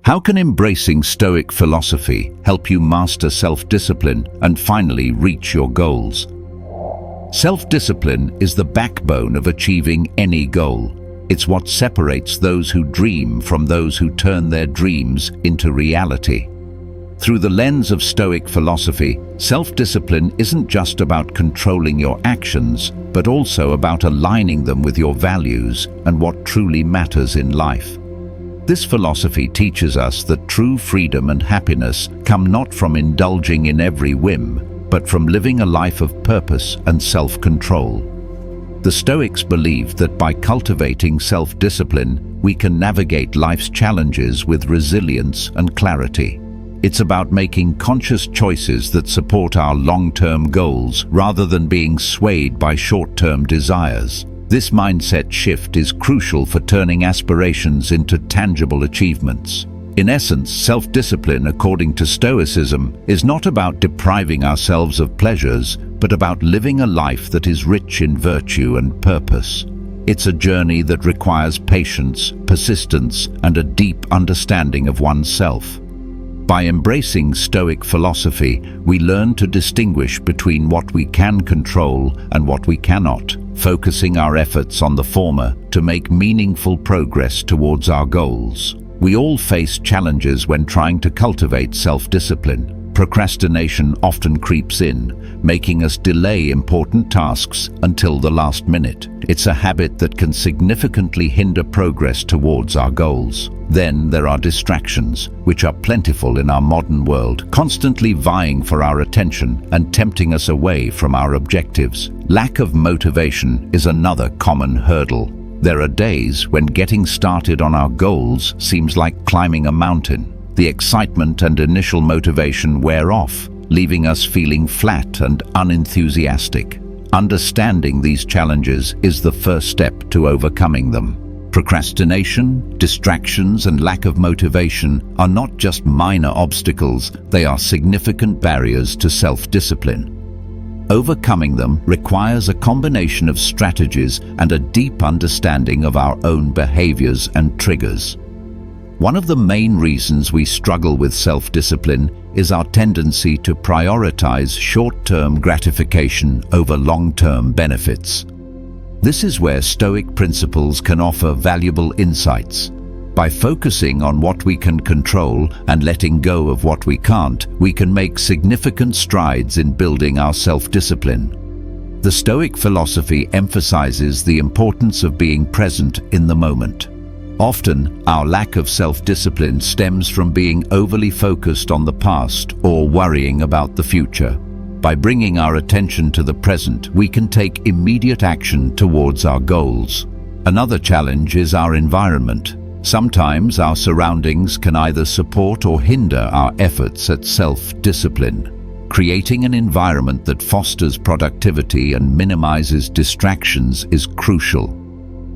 How can embracing Stoic philosophy help you master self-discipline and finally reach your goals? Self-discipline is the backbone of achieving any goal. It's what separates those who dream from those who turn their dreams into reality. Through the lens of Stoic philosophy, self-discipline isn't just about controlling your actions, but also about aligning them with your values and what truly matters in life. This philosophy teaches us that true freedom and happiness come not from indulging in every whim, but from living a life of purpose and self-control. The Stoics believed that by cultivating self-discipline, we can navigate life's challenges with resilience and clarity. It's about making conscious choices that support our long-term goals rather than being swayed by short-term desires. This mindset shift is crucial for turning aspirations into tangible achievements. In essence, self-discipline, according to Stoicism, is not about depriving ourselves of pleasures, but about living a life that is rich in virtue and purpose. It's a journey that requires patience, persistence, and a deep understanding of oneself. By embracing Stoic philosophy, we learn to distinguish between what we can control and what we cannot, focusing our efforts on the former to make meaningful progress towards our goals. We all face challenges when trying to cultivate self-discipline. Procrastination often creeps in, making us delay important tasks until the last minute. It's a habit that can significantly hinder progress towards our goals. Then there are distractions, which are plentiful in our modern world, constantly vying for our attention and tempting us away from our objectives. Lack of motivation is another common hurdle. There are days when getting started on our goals seems like climbing a mountain. The excitement and initial motivation wear off, leaving us feeling flat and unenthusiastic. Understanding these challenges is the first step to overcoming them. Procrastination, distractions, and lack of motivation are not just minor obstacles, they are significant barriers to self-discipline. Overcoming them requires a combination of strategies and a deep understanding of our own behaviors and triggers. One of the main reasons we struggle with self-discipline is our tendency to prioritize short-term gratification over long-term benefits. This is where Stoic principles can offer valuable insights. By focusing on what we can control and letting go of what we can't, we can make significant strides in building our self-discipline. The Stoic philosophy emphasizes the importance of being present in the moment. Often, our lack of self-discipline stems from being overly focused on the past or worrying about the future. By bringing our attention to the present, we can take immediate action towards our goals. Another challenge is our environment. Sometimes our surroundings can either support or hinder our efforts at self-discipline. Creating an environment that fosters productivity and minimizes distractions is crucial.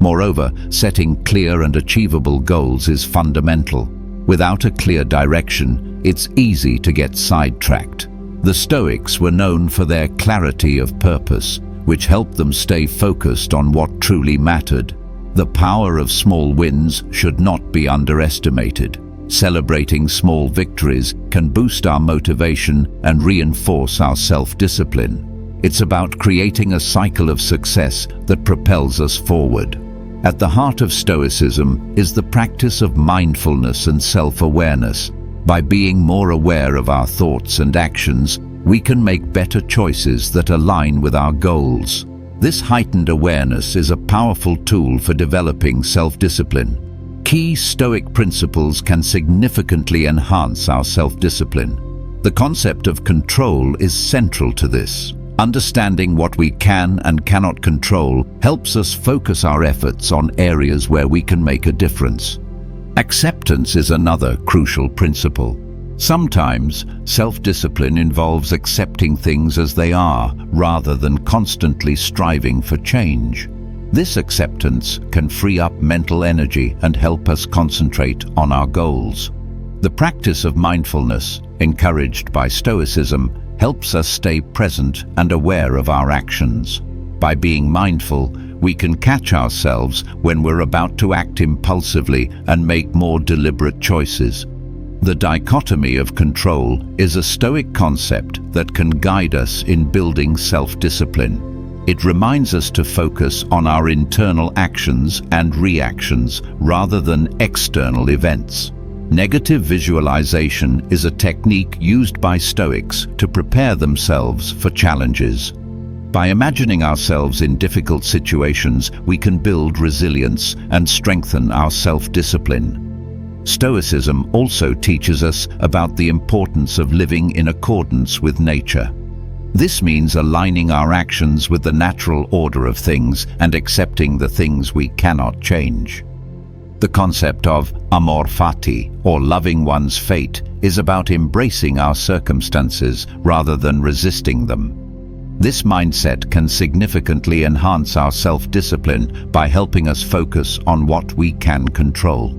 Moreover, setting clear and achievable goals is fundamental. Without a clear direction, it's easy to get sidetracked. The Stoics were known for their clarity of purpose, which helped them stay focused on what truly mattered. The power of small wins should not be underestimated. Celebrating small victories can boost our motivation and reinforce our self-discipline. It's about creating a cycle of success that propels us forward. At the heart of Stoicism is the practice of mindfulness and self-awareness. By being more aware of our thoughts and actions, we can make better choices that align with our goals. This heightened awareness is a powerful tool for developing self-discipline. Key Stoic principles can significantly enhance our self-discipline. The concept of control is central to this. Understanding what we can and cannot control helps us focus our efforts on areas where we can make a difference. Acceptance is another crucial principle. Sometimes, self-discipline involves accepting things as they are, rather than constantly striving for change. This acceptance can free up mental energy and help us concentrate on our goals. The practice of mindfulness, encouraged by Stoicism, helps us stay present and aware of our actions. By being mindful, we can catch ourselves when we're about to act impulsively and make more deliberate choices. The dichotomy of control is a Stoic concept that can guide us in building self-discipline. It reminds us to focus on our internal actions and reactions rather than external events. Negative visualization is a technique used by Stoics to prepare themselves for challenges. By imagining ourselves in difficult situations, we can build resilience and strengthen our self-discipline. Stoicism also teaches us about the importance of living in accordance with nature. This means aligning our actions with the natural order of things and accepting the things we cannot change. The concept of amor fati, or loving one's fate, is about embracing our circumstances rather than resisting them. This mindset can significantly enhance our self-discipline by helping us focus on what we can control.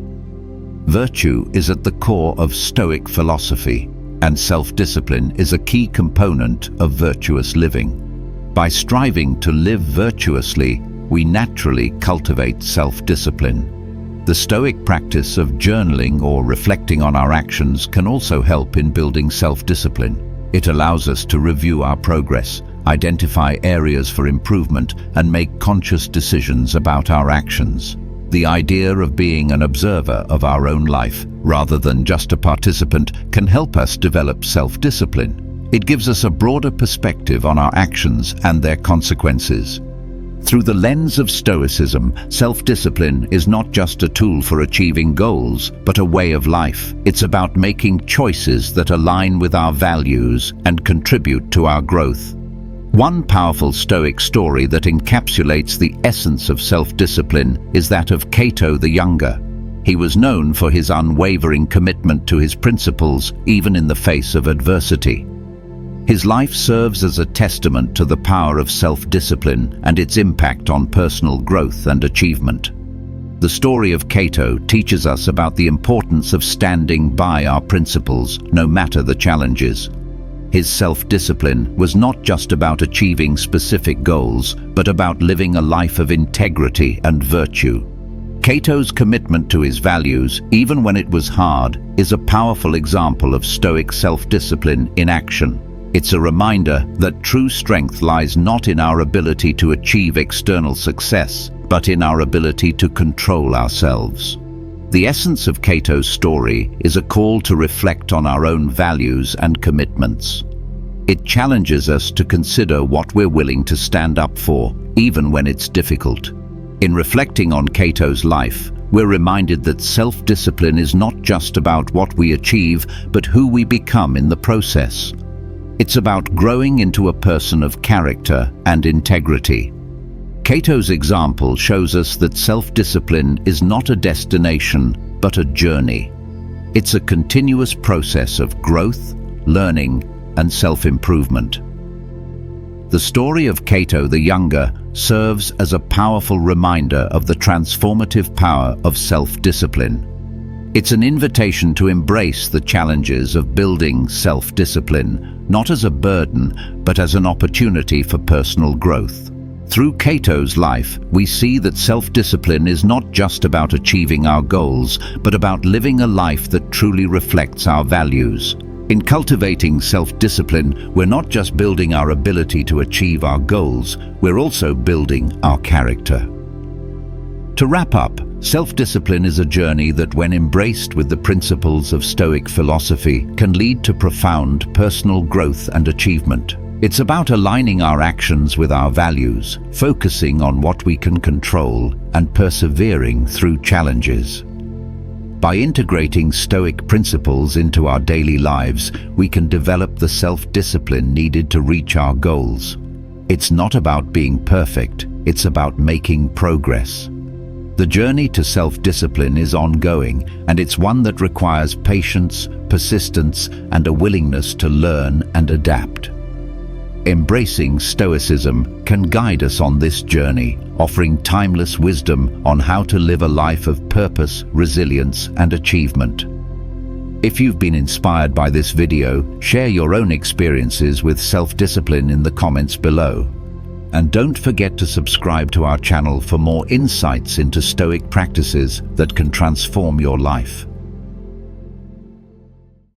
Virtue is at the core of Stoic philosophy, and self-discipline is a key component of virtuous living. By striving to live virtuously, we naturally cultivate self-discipline. The Stoic practice of journaling or reflecting on our actions can also help in building self-discipline. It allows us to review our progress, identify areas for improvement, and make conscious decisions about our actions. The idea of being an observer of our own life, rather than just a participant, can help us develop self-discipline. It gives us a broader perspective on our actions and their consequences. Through the lens of Stoicism, self-discipline is not just a tool for achieving goals, but a way of life. It's about making choices that align with our values and contribute to our growth. One powerful Stoic story that encapsulates the essence of self-discipline is that of Cato the Younger. He was known for his unwavering commitment to his principles, even in the face of adversity. His life serves as a testament to the power of self-discipline and its impact on personal growth and achievement. The story of Cato teaches us about the importance of standing by our principles, no matter the challenges. His self-discipline was not just about achieving specific goals, but about living a life of integrity and virtue. Cato's commitment to his values, even when it was hard, is a powerful example of Stoic self-discipline in action. It's a reminder that true strength lies not in our ability to achieve external success, but in our ability to control ourselves. The essence of Cato's story is a call to reflect on our own values and commitments. It challenges us to consider what we're willing to stand up for, even when it's difficult. In reflecting on Cato's life, we're reminded that self-discipline is not just about what we achieve, but who we become in the process. It's about growing into a person of character and integrity. Cato's example shows us that self-discipline is not a destination, but a journey. It's a continuous process of growth, learning, and self-improvement. The story of Cato the Younger serves as a powerful reminder of the transformative power of self-discipline. It's an invitation to embrace the challenges of building self-discipline, not as a burden, but as an opportunity for personal growth. Through Cato's life, we see that self-discipline is not just about achieving our goals, but about living a life that truly reflects our values. In cultivating self-discipline, we're not just building our ability to achieve our goals, we're also building our character. To wrap up, self-discipline is a journey that, when embraced with the principles of Stoic philosophy, can lead to profound personal growth and achievement. It's about aligning our actions with our values, focusing on what we can control, and persevering through challenges. By integrating Stoic principles into our daily lives, we can develop the self-discipline needed to reach our goals. It's not about being perfect, it's about making progress. The journey to self-discipline is ongoing, and it's one that requires patience, persistence, and a willingness to learn and adapt. Embracing Stoicism can guide us on this journey, offering timeless wisdom on how to live a life of purpose, resilience, and achievement. If you've been inspired by this video, share your own experiences with self-discipline in the comments below. And don't forget to subscribe to our channel for more insights into Stoic practices that can transform your life.